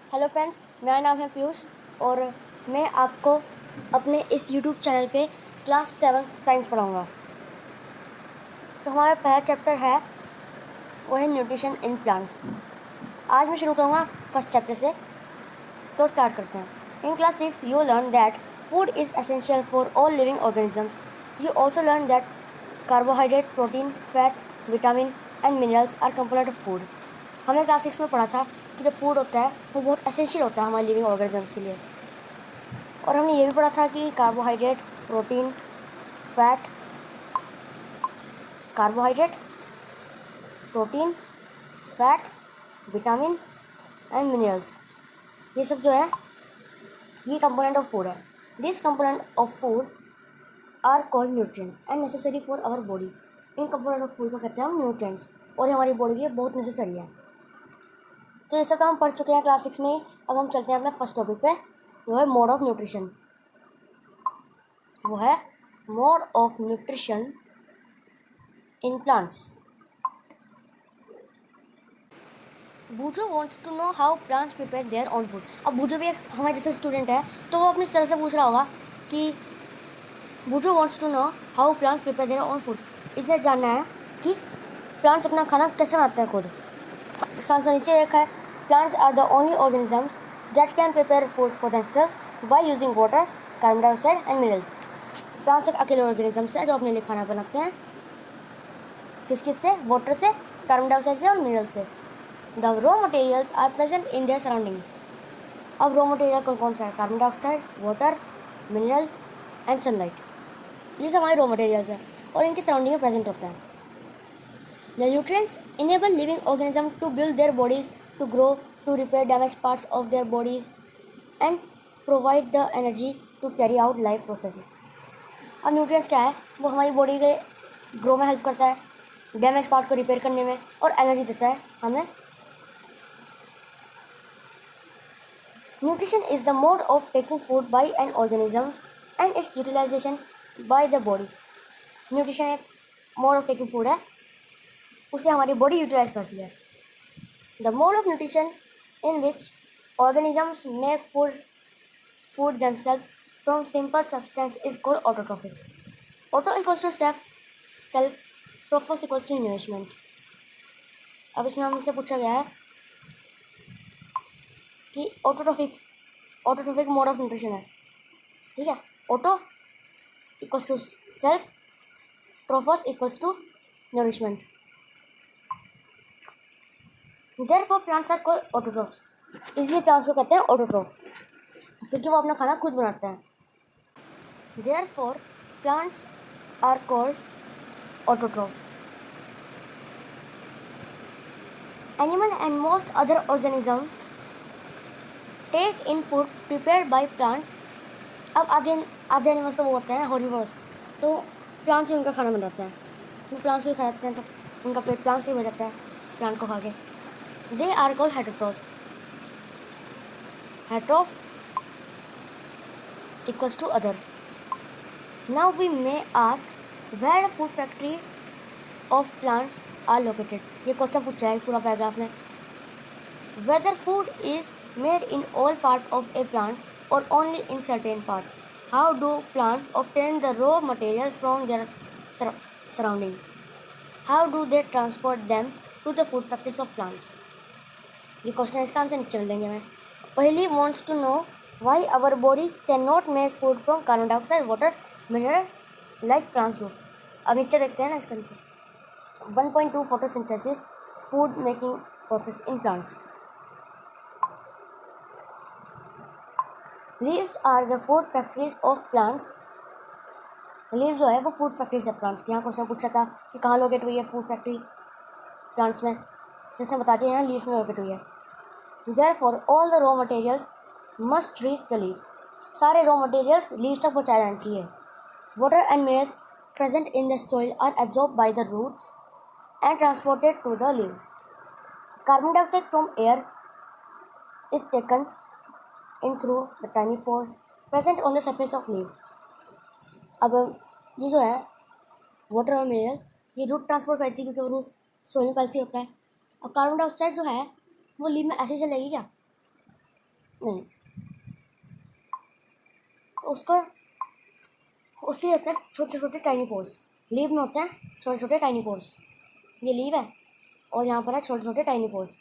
Hello friends, मेरा नाम है पीयूष और मैं आपको अपने इस यूट्यूब चैनल पे क्लास 7 साइंस पढ़ाऊँगा। तो हमारा पहला चैप्टर है वो है न्यूट्रिशन इन प्लांट्स। आज मैं शुरू करूँगा फर्स्ट चैप्टर से, तो स्टार्ट करते हैं। In class 6 you learn that food is essential for all living organisms. You also learn that carbohydrate, protein, fat, vitamin and minerals R component of food. हमने class 6 में पढ़ा था कि जो फूड होता है वो बहुत एसेंशियल होता है हमारे लिविंग ऑर्गेनिजम्स के लिए। और हमने ये भी पढ़ा था कि carbohydrate, protein, fat, carbohydrate, protein, fat, vitamin and minerals, ये सब जो है ये कंपोनेंट ऑफ फूड है। This component of food are called nutrients and necessary for our body. इन कंपोनेंट ऑफ फूड को कहते हैं हम न्यूट्रिएंट्स और ये हमारी बॉडी के लिए बहुत नेसेसरी है। तो ये सब तो हम पढ़ चुके हैं क्लास 6 में। अब हम चलते हैं अपने फर्स्ट टॉपिक पे, जो है मोड ऑफ न्यूट्रिशन। वो है mode of nutrition in plants. Boojho wants to know how plants prepare their own food. अब बूजो भी एक हमारे जैसे स्टूडेंट है, तो वो अपनी तरह से पूछ रहा होगा कि Boojho wants to know how plants prepare their own food. इसने जानना है कि प्लांट्स अपना खाना कैसे बनाते हैं खुद। इसका आंसर नीचे रखा है। Plants are the only organisms that can prepare food for themselves by using water, carbon dioxide and minerals. Plants एक अकेले ऑर्गेनिजम्स है जो अपने लिए खाना बनाते हैं। किस से? वाटर से, कार्बन डाइऑक्साइड से और मिनरल से। The raw materials are present in their surrounding. अब रॉ मटेरियल कौन कौन सा है? Carbon dioxide, water, mineral and sunlight. ये सब हमारे रॉ मटेरियल्स हैं और इनके सराउंडिंग में प्रेजेंट होता है। The nutrients enable living organism to build their bodies, to grow, to repair damage parts of their bodies and provide the energy to carry out life processes. अब nutrients क्या है? वो हमारी बॉडी के grow में help करता है, damage part को रिपेयर करने में और एनर्जी देता है हमें। Nutrition is the mode of taking food by an organism and its utilization by the body. Nutrition एक mode of taking food है, उसे हमारी बॉडी यूटिलाइज करती है। The mode of nutrition in which organisms make food themselves from simple substance is called autotrophic. Auto equals to self, trophos equals to nourishment. अब इसमें हमसे पूछा गया है कि ऑटोट्रोफिक मोड ऑफ न्यूट्रिशन है, ठीक है। Auto equals to self, trophos equals to nourishment. Therefore plants are called autotrophs. इसलिए प्लांट्स को कहते हैं ऑटोट्रोफ, क्योंकि वो अपना खाना खुद बनाते हैं। Therefore plants are called autotrophs. Animal and most other organisms take in food prepared by plants. अब आधे एनिमल्स तो वो होते हैं हॉर्बीवोरस, तो प्लांट्स ही उनका खाना बनाते हैं। तो प्लांट्स भी खा लेते हैं, तो उनका पेट प्लांट्स ही भर जाता है प्लांट को खा के। They are called heterotrophs. Heterotroph equals to other. Now we may ask where the food factory of plants are located. ये क्वेश्चन पूछा है पूरा पैराग्राफ में। Whether food is made in all part of a plant or only in certain parts. How do plants obtain the raw material from their surrounding? How do they transport them to the food factories of plants? ये question इसका answer नीचे मिल देंगे मैं। पहली wants to know why our body cannot make food from carbon dioxide, water, mineral like plants do. अब नीचे देखते हैं ना इसका आंसर। 1.2 photosynthesis, food making process in plants. Leaves are the food factories of plants. Leave जो है वो फूड फैक्ट्रीज है प्लांट्स की। यहाँ क्वेश्चन पूछा था कि कहाँ लोकेट हुई है फूड फैक्ट्री प्लांट्स में, जिसने बता दिया है लीव्स में लोकेट हुई है। Therefore all the raw materials must reach the leave. सारे रॉ मटेरियल्स लीव्स तक पहुँचाए जाने चाहिए। Water and minerals present in the soil are absorb by the roots and transported to the leaves. Carbon dioxide from air is taken in through the tiny pores present on the surface of leaf. अब ये जो है water और mineral ये root transport करती है, क्योंकि वो रूट सोइल में पहले से होता है। अब कार्बन डाइऑक्साइड जो है वो लीफ में ऐसे ही चलेगी क्या? नहीं, उसको उसके होते हैं छोटे छोटे टाइनी पोर्स। लीव में होते हैं छोटे छोटे टाइनी पोर्स। ये लीव है और यहाँ पर है छोटे छोटे टाइनी पोर्स।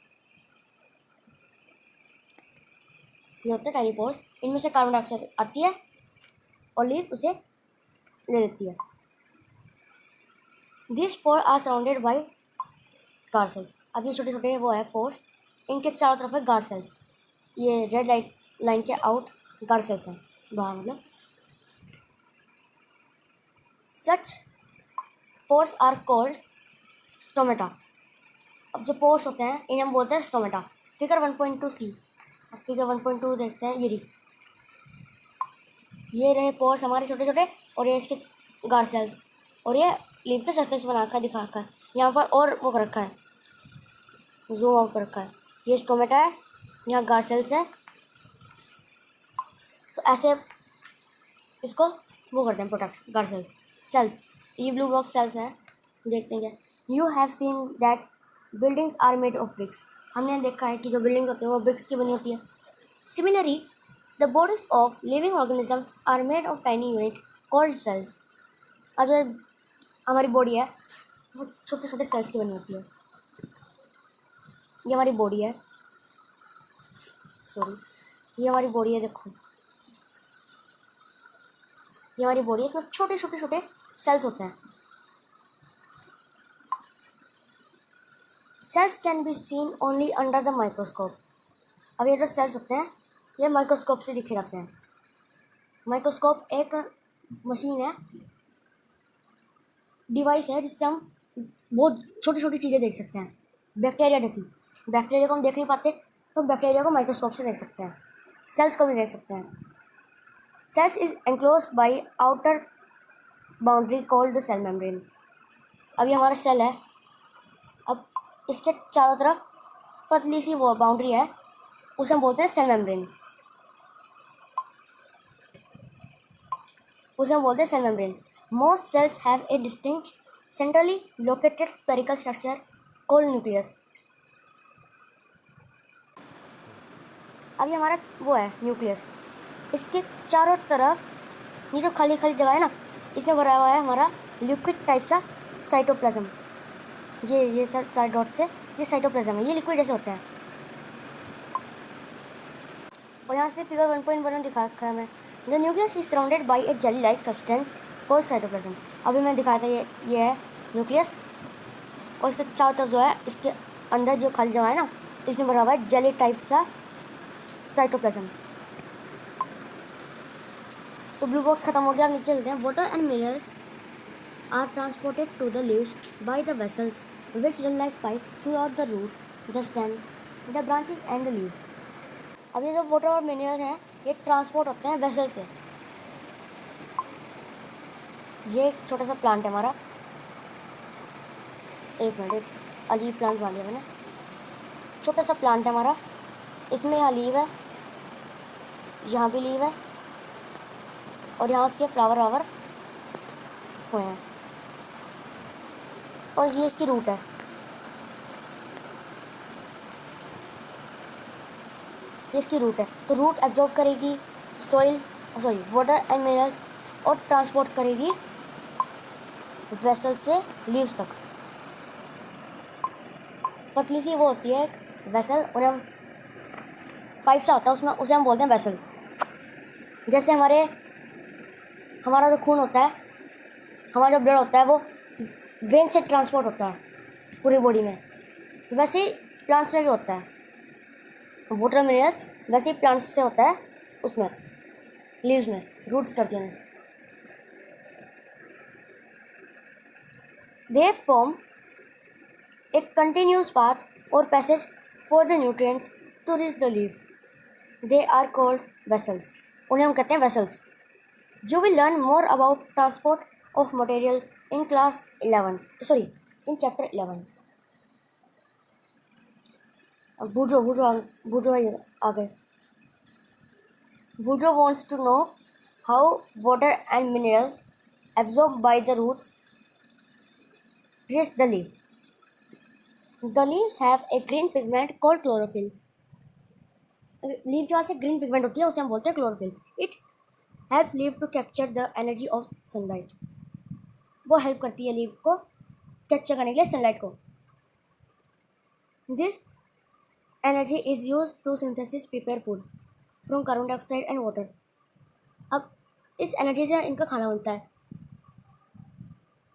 ये होते हैं टाइनी पोर्स, इनमें से कार्बन डाइऑक्साइड आती है और लीव उसे ले लेती है। This pore are surrounded by guard cells. अब ये छोटे छोटे वो है पोर्स, इनके चारों तरफ है गार्ड सेल्स। ये रेड लाइन के आउट गार्ड सेल्स हैं, बाहर मतलब। सच पोर्स आर कॉल्ड स्टोमेटा। अब जो पोर्स होते हैं इन्हें हम बोलते हैं स्टोमेटा। फिगर 1.2 सी। अब फिगर 1.2 देखते हैं। ये रहे पोर्स हमारे छोटे छोटे, और ये इसके गार्ड सेल्स, और ये लीव के सरफेस बना कर दिखा रखा है यहाँ पर, और वो कर रखा है, जूम आउट कर रखा है। ये स्टोमेटा है, यहाँ गार्ड सेल्स है। तो ऐसे इसको वो करते हैं प्रोटेक्ट, गार्ड सेल्स। ये ब्लू बॉक्स सेल्स है, देखते हैं क्या। You have seen that buildings are made of bricks. हमने देखा है कि जो बिल्डिंग्स होती है वो ब्रिक्स की बनी होती है। Similarly the bodies of living organisms are made of tiny unit called cells. और जो हमारी बॉडी है वो छोटे छोटे सेल्स की बनी होती है। ये हमारी बॉडी है, ये हमारी बॉडी है, देखो ये हमारी बॉडी है, इसमें छोटे छोटे छोटे सेल्स होते हैं। Cells can be seen only under the microscope. अब ये जो सेल्स होते हैं ये माइक्रोस्कोप से दिखे जाते हैं। माइक्रोस्कोप एक मशीन है, डिवाइस है, जिससे हम बहुत छोटी छोटी चीज़ें देख सकते हैं। बैक्टीरिया जैसी, बैक्टीरिया को हम देख नहीं पाते तो बैक्टीरिया को माइक्रोस्कोप से देख सकते हैं। सेल्स को भी देख सकते हैं। Cells is enclose by outer boundary called the cell membrane. अब ये हमारा सेल है, अब इसके चारों तरफ पतली सी वो बाउंड्री है, उसे हम बोलते हैं cell membrane. Most cells have a distinct centrally located spherical structure called nucleus. अब ये हमारा वो है न्यूक्लियस, इसके चारों तरफ ये जो खाली खाली जगह है ना, इसमें भरा हुआ है हमारा लिक्विड टाइप सा साइटोप्लाज्म। ये सारे डॉट से ये साइटोप्लाज्म है, ये लिक्विड जैसे होता है। और यहाँ से फिगर 1.1 में दिखा रखा है हमें। The nucleus is surrounded by A jelly like substance called cytoplasm. अभी मैं दिखाया था ये है न्यूक्लियस, और इसके चारों तरफ जो है, इसके अंदर जो खाली जगह है ना, इसमें भरा हुआ है जेली टाइप सा साइटोप्लाज्म। तो ब्लू बॉक्स खत्म हो गया, अब नीचे चलते हैं। Water and minerals are transported to the leaves by the vessels which run like pipe throughout the root, the stem, the branches and the leaf. अब ये जो वाटर और मिनरल हैं ये ट्रांसपोर्ट होते हैं वेसल से। ये एक छोटा सा प्लांट है हमारा, एक मिनट, एक अलीव प्लांट बना लिया मैंने। छोटा सा प्लांट है हमारा, इसमें यहाँ लीव है, यहाँ भी लीव है, और यहाँ उसके फ्लावर वावर हुए हैं, और ये इसकी रूट है। ये इसकी रूट है, तो रूट एब्जॉर्ब करेगी वाटर एंड मिनरल्स और ट्रांसपोर्ट करेगी वेसल से लीव्स तक। पतली सी वो होती है एक वेसल, उन्हें हम पाइप सा होता है उसमें, उसे हम बोलते हैं वेसल। जैसे हमारा जो खून होता है, हमारा जो ब्लड होता है वो वेन से ट्रांसपोर्ट होता है पूरी बॉडी में, वैसे ही प्लांट्स में भी होता है। वाटर मिनरल्स वैसे ही प्लांट्स से होता है, उसमें लीव्स में रूट्स करती हैं। They form a continuous path और passage for the nutrients to reach the leaf. They are called vessels, उन्हें हम कहते हैं vessels. You will learn more about transport of material in class 11, in chapter 11। Boojho आ गए। बूझो wants to know how water and minerals absorbed by the roots reach the leaf. The leaves have a green pigment called chlorophyll. Leave के बाद से green pigment होती है, उसे हम बोलते हैं chlorophyll. It help leave to capture the energy of sunlight. वो हेल्प करती है लीव को कैप्चर करने के लिए सनलाइट को। This energy is use to synthesis prepare food from carbon dioxide and water. अब इस एनर्जी से इनका खाना बनता है।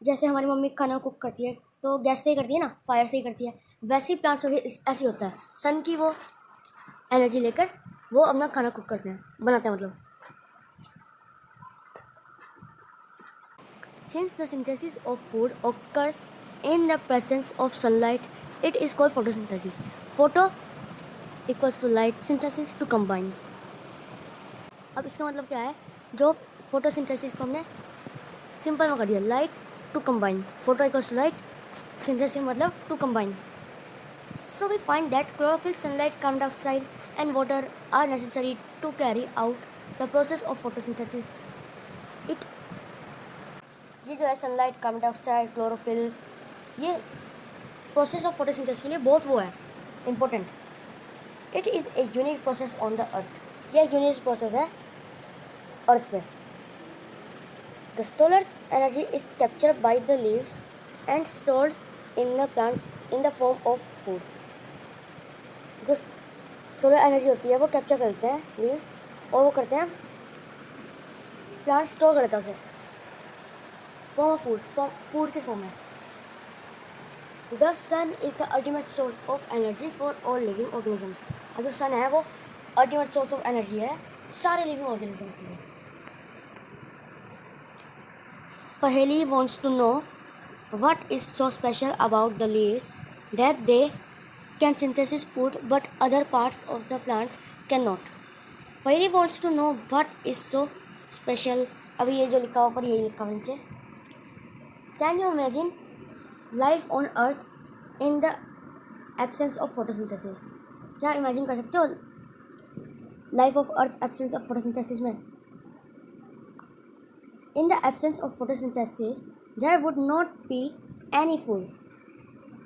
जैसे हमारी मम्मी खाना कुक करती है तो गैस से ही करती है ना, फायर से ही करती है, वैसे ही प्लांट्स में भी ऐसे ही होता है। सन की वो एनर्जी लेकर वो अपना खाना कुक करते हैं, बनाते हैं मतलब। Since the synthesis of food occurs in the presence of sunlight, it is called photosynthesis. Photo equals to light, synthesis to combine. अब इसका मतलब क्या है, जो फोटोसिंथेसिस को हमने सिंपल में कर दिया, light to combine, photo equals to light, synthesis मतलब to combine. So we find that chlorophyll, sunlight, carbon dioxide and water are necessary to carry out the process of photosynthesis. It ये जो है sunlight, carbon dioxide, chlorophyll, ये process of photosynthesis के लिए बहुत वो है important. It is a unique process on the earth. यह यूनिक प्रोसेस है अर्थ पे. The solar energy is captured by the leaves and stored in the plants in the form of food. जो solar energy होती है वो capture करते हैं leaves और वो करते हैं प्लांट स्टोर कर लेता है उसे फॉर्म ऑफ फूड, फूड के फॉर्म में. The sun is the ultimate source of energy for all living organisms. और जो सन है वो अल्टीमेट सोर्स ऑफ एनर्जी है सारे लिविंग ऑर्गेनिजम्स के लिए. पहेली wants to know what is so special about the leaves that they can synthesize food but other parts of the plants cannot. पहली wants to know what is so special. अभी ये जो लिखा ऊपर यही लिखा नीचे. Can you imagine life on earth in the absence of photosynthesis? क्या इमेजिन कर सकते हो life of earth absence of photosynthesis में? In the absence of photosynthesis, there would not be any food.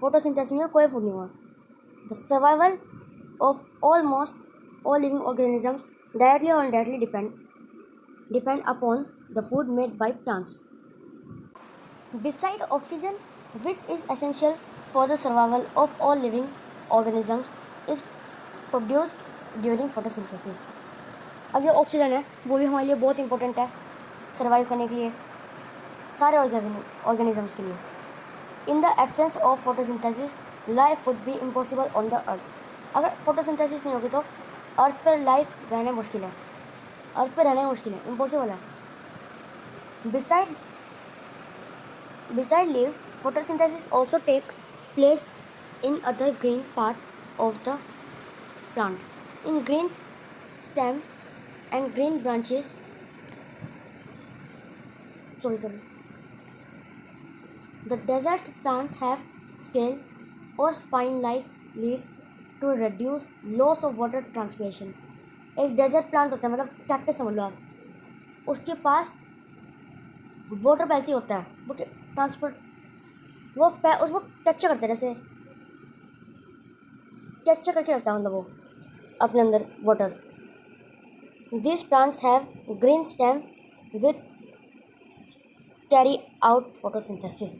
Photosynthesis में कोई food नहीं हुआ. The survival of almost all living organisms directly or indirectly depend upon the food made by plants. Besides oxygen, which is essential for the survival of all living organisms, is produced during photosynthesis. अब जो oxygen है वो भी हमारे लिए बहुत important है survive करने के लिए, सारे ऑर्गेनिजम्स के लिए. In the absence of photosynthesis life would be impossible on the earth. अगर फोटोसिंथेसिस नहीं होगी तो अर्थ पर लाइफ रहना मुश्किल है, अर्थ पर रहना मुश्किल है, इम्पॉसिबल है. Beside leaves, photosynthesis also take place in other green part of the plant. In green stem and green branches. The desert plant have scale or spine-like leaf to reduce loss of water transpiration. एक desert plant होता है, मतलब cactus समझ लो आप, उसके पास water पैसी होता है, वो ट्रांसपोर्ट वो उसको कैप्चर करता है, जैसे कैप्चर करके रखता है मतलब वो अपने अंदर water. These plants have green stem with carry out photosynthesis.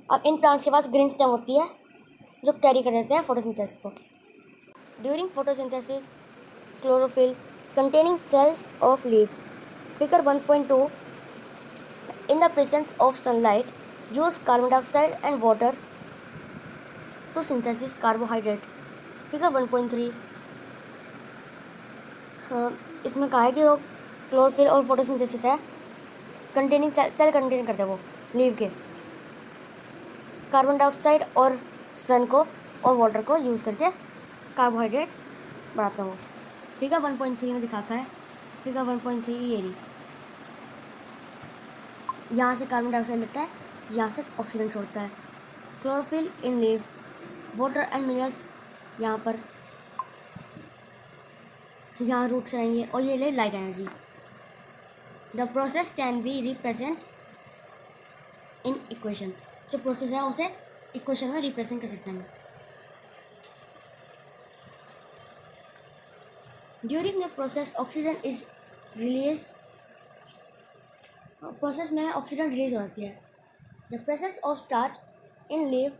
अब इन प्लांट्स के पास ग्रीन स्टेम होती है जो कैरी कर देते हैं फोटोसिंथेसिस को. During photosynthesis chlorophyll containing cells of leaf, figure 1.2, in the presence of sunlight use carbon dioxide and water to synthesis carbohydrate. Figure 1.3 इसमें कहा है कि वो क्लोरोफिल और फोटोसिंथेसिस है कंटेनिंग सेल कंटेन करते हैं वो लीव के, कार्बन डाइऑक्साइड और सन को और वाटर को यूज़ करके कार्बोहाइड्रेट्स बनाते हैं वो. फिगर 1.3 में दिखाता है. फिगर 1.3 ये रही, यहाँ से कार्बन डाइऑक्साइड लेता है, यहाँ से ऑक्सीजन छोड़ता है. Chlorophyll in leave, water and minerals यहाँ पर, यहाँ रूट्स रहेंगे और ये ले light energy. The process can be represent in equation. जो प्रोसेस है उसे इक्वेशन में रिप्रेजेंट कर सकते हैं. During the process oxygen is released, process में ऑक्सीजन रिलीज हो जाती है. The presence of starch in leave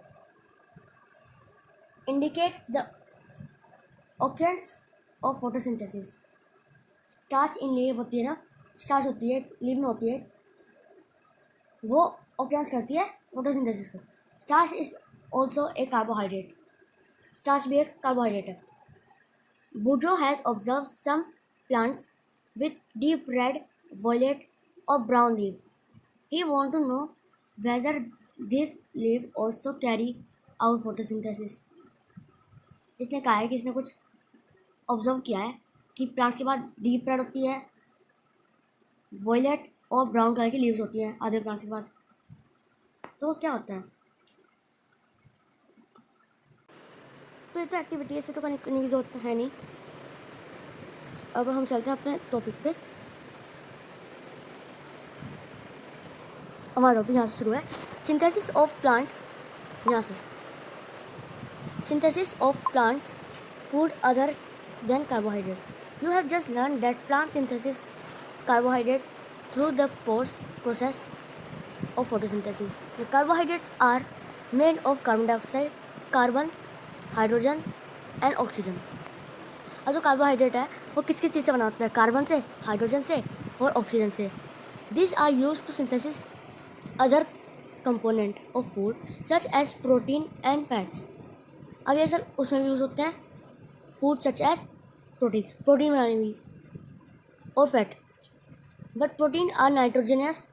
indicates the occurrence of photosynthesis. Starch in leave होती है ना, स्टार्च होती है लीव में होती है, वो ऑक्रेंस करती है फोटोसिंथेसिस को. Starch is also a carbohydrate. Starch भी एक कार्बोहाइड्रेट है. Boudreau has observed some plants with deep red, violet or brown leaf. He wants to know whether these leaves also carry out photosynthesis. इसने कहा है कि इसने कुछ ऑब्जर्व किया है कि प्लांट्स के बाद डीप रेड होती है, वॉयलेट और ब्राउन कलर की लीव्स होती हैं आधे प्लांट्स के बाद. तो क्या होता है? तो ये तो एक्टिविटी है, इससे तो करने की जरूरत है नहीं. अब हम चलते हैं अपने टॉपिक पे. हमारा टॉपिक यहाँ से शुरू है. Synthesis of plant. यहाँ से synthesis of plants food other than carbohydrate. You have just learn that plant synthesis carbohydrate through the process of photosynthesis. The carbohydrates are made of carbon dioxide, carbon, hydrogen and oxygen. अब जो carbohydrate है वो किस किस चीज़ से बना होता है? कार्बन से, हाइड्रोजन से और ऑक्सीजन से. This are use to synthesis other component of food such as protein and fats. अब ये सब उसमें भी यूज़ होते हैं, फूड सच एज प्रोटीन बनाने में और fat. But protein are nitrogenous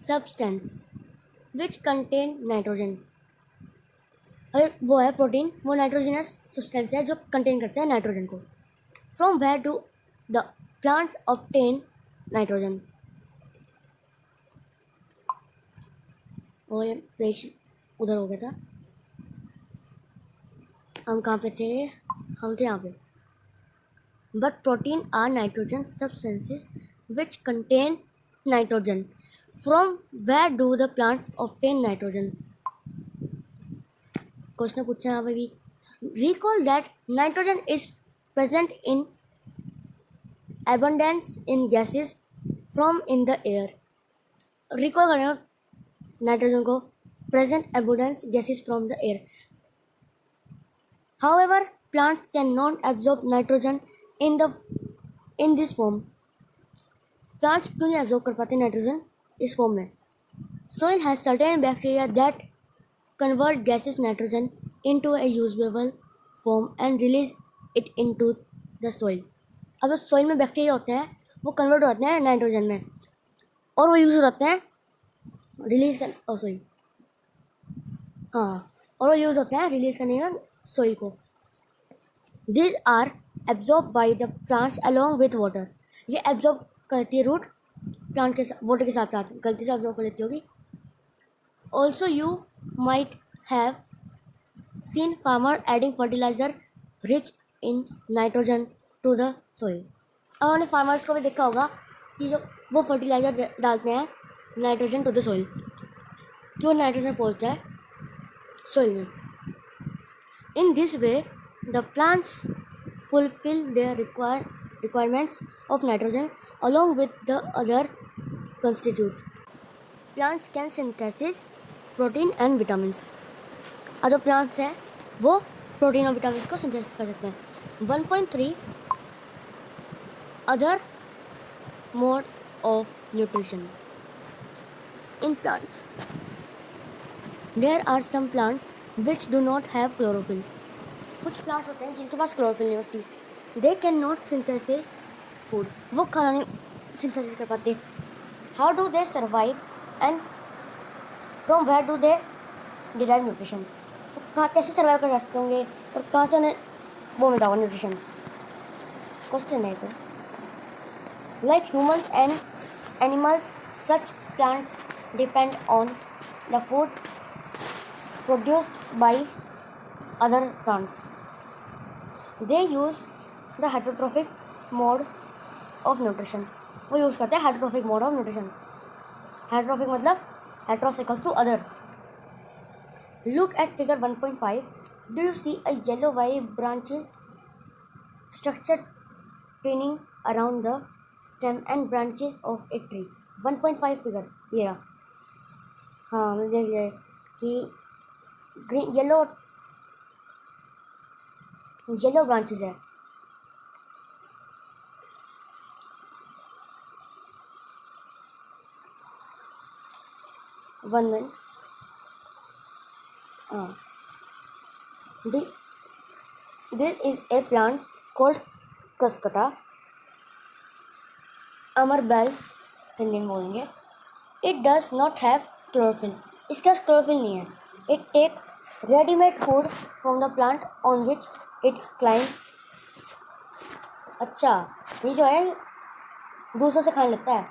substance which contain nitrogen. अरे वो है प्रोटीन, वो नाइट्रोजनस सब्सटेंस है जो कंटेन करते हैं नाइट्रोजन को. From where do the plants obtain nitrogen. और ये पेज उधर हो गया था, हम कहाँ पे थे? हम थे यहाँ पे. But protein are nitrogen substances which contain nitrogen. From where do the plants obtain nitrogen. Question पूछा है यहाँ पे भी. Recall that nitrogen is present in abundance in gases from in the air. Recall करना नाइट्रोजन को, present abundance gases from the air. However, plants cannot absorb nitrogen in this form. Plants क्यों नहीं absorb कर पाते nitrogen इस form में? Soil has certain bacteria that convert gaseous nitrogen into a usable form and release it into the soil. अब जो soil में bacteria होते हैं वो कन्वर्ट हो जाते हैं नाइट्रोजन में और वो यूज़ हो जाते हैं रिलीज कर और वो यूज़ होते हैं रिलीज करने का सोइल को. These are absorbed by the plants along with water. ये एब्जॉर्ब करती है रूट प्लांट के वाटर के साथ साथ, गलती से एब्जॉर्ब कर लेती होगी. Also you might have seen farmer adding fertilizer rich in nitrogen to the soil. अब हमने फार्मर्स को भी देखा होगा कि जो वो फर्टिलाइजर डालते हैं नाइट्रोजन टू द सोइल, कि वो नाइट्रोजन पहुँचता है सोइल में. In this way, the plants fulfill their requirements of nitrogen along with the other constituent. Plants can synthesize protein and vitamins. और जो plants हैं वो प्रोटीन और विटामिन को सिंथेसिस कर सकते हैं. 1.3 other mode of nutrition in plants. There are some plants which do not have chlorophyll. कुछ प्लांट्स होते हैं जिनके पास क्लोरोफिल नहीं होती. They cannot synthesize food. वो खाना नहीं सिंथेसिस कर पाते. How do they survive and from where do they derive nutrition? कहाँ कैसे सर्वाइव कर सकते होंगे और कहाँ से उन्हें वो मिलता होगा न्यूट्रिशन? क्वेश्चन है sir. Like humans and animals, such plants depend on the food produced by other plants. They use the heterotrophic mode of nutrition. वो यूज़ करते हैं heterotrophic mode of nutrition. Heterotrophic मतलब heteros equals to other. Look at figure 1.5. Do you see a yellow wire branches structure twining around the stem and branches of a tree. 1.5 figure ये रहा। हाँ हमने देख लिया कि ग्रीन येलो ब्रांचेस है। One minute. हाँ this is a plant called cuscuta अमरबेल हिंदी में बोलेंगे। It does not have chlorophyll. इसके पास क्लोरोफिल नहीं है। It take readymade food from the plant on which it climb. अच्छा ये जो है दूसरों से खाने लगता है।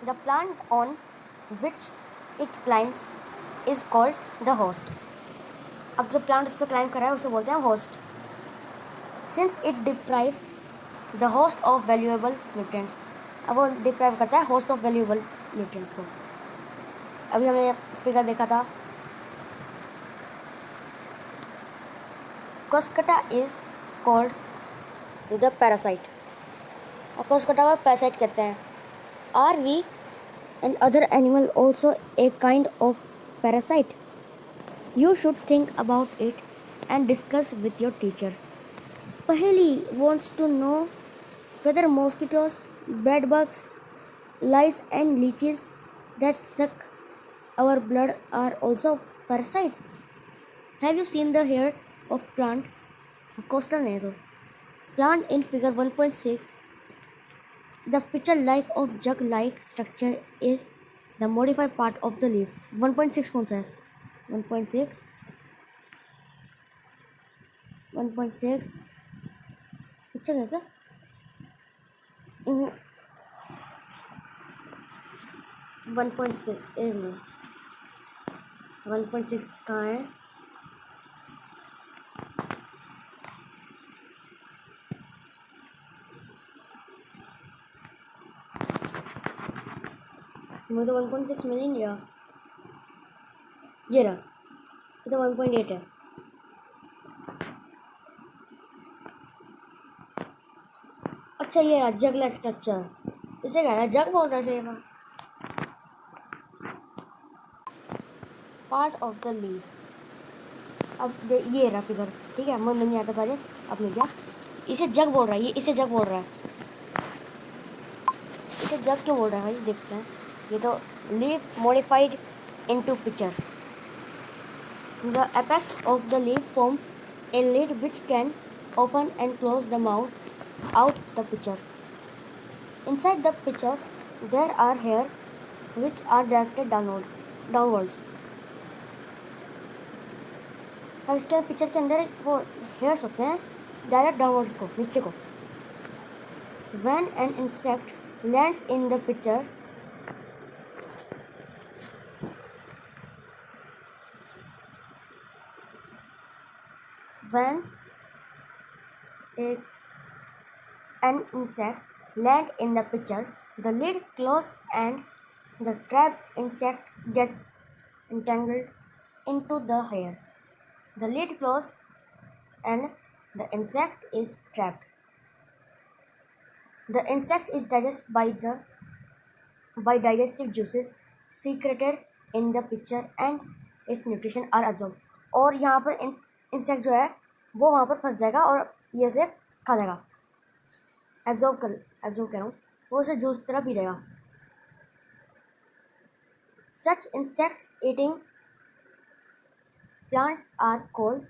The plant on which it climbs is called the host. अब जो प्लांट उस पर क्लाइम कर रहा है उसे बोलते हैं host. Since it deprive the host of valuable nutrients. अब वो डिप्राइव करता है होस्ट ऑफ वैल्यूएबल न्यूट्रिएंट्स को। अभी हमने फिगर देखा था। Cuscuta is called the parasite. और कस्कटा को पैरासाइट कहते हैं। Are we and other animal also a kind of parasite? You should think about it and discuss with your teacher. Paheli wants to know whether mosquitoes, bedbugs, lice and leeches that suck our blood are also parasites. Have you seen the hair of plant? Coastal Nero. Plant in figure 1.6. The picture-like of jug-like structure is the modified part of the leaf. 1.6 कौन सा है? 1.6 अच्छा है क्या? 1.6 एक minute. 1.6 कहाँ है? मुझे तो 1.6 मिल ही नहीं रहा। ये रहा। ये तो 1.8 है। अच्छा ये रहा जग लाइक स्ट्रक्चर। इसे कह रहा है जग बोल रहा है। Part of the leaf. अब ये रहा फिगर। ठीक है मुझे नहीं आता पहले अब मिल गया। इसे जग बोल रहा है। ये इसे जग बोल रहा है। इसे जग क्यों बोल रहा है भाई देखते हैं। ये तो leaf modified into picture. The apex of the leaf form a lid which can open and close the mouth out the pitcher. Inside the pitcher there are hair which are directed downwards. अब इसके picture के अंदर वो hairs होते हैं direct downwards को नीचे को। When an insect lands in the pitcher, when an insect lands in the pitcher, the lid closes and the trapped insect gets entangled into the hair. The lid closes and the insect is trapped. The insect is digested by digestive juices secreted in the pitcher and its nutrition are absorbed. और यहाँ पर insect जो है वो वहाँ पर फंस जाएगा और ये उसे खा जाएगा। एब्जॉर्ब कर रहा हूँ। वो उसे जूस की तरह पी जाएगा। Such insects eating plants are called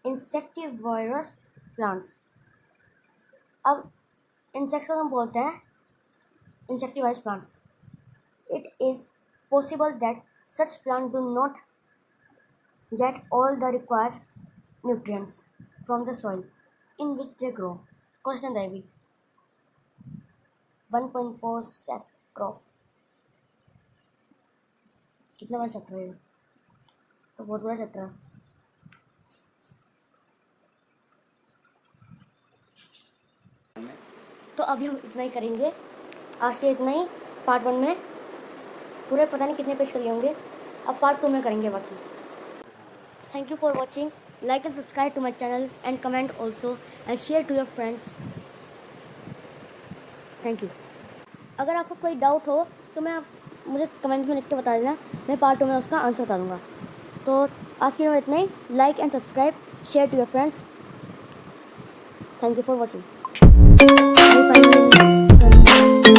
insectivorous plants. अब इंसेक्ट्स को हम बोलते हैं insectivorous plants. It is possible that such plants do not get all the required nutrients from the soil in which they grow. Question Ivy 1.4 set crop. कितना बड़ा chapter है? तो बहुत बड़ा चैप्टर है। तो अभी हम इतना ही करेंगे। आज के इतना ही पार्ट 1 में। पूरे पता नहीं कितने पेज कर लिए होंगे। अब पार्ट 2 में करेंगे बाकी। Thank you for watching. like and subscribe to my channel and comment also and share to your friends. Thank you. अगर आपको कोई डाउट हो तो मुझे कमेंट में लिख के बता देना, मैं पार्ट 2 में उसका आंसर बता दूँगा। तो आज की वीडियो इतना ही। Like and subscribe, share to your friends. Thank you for watching.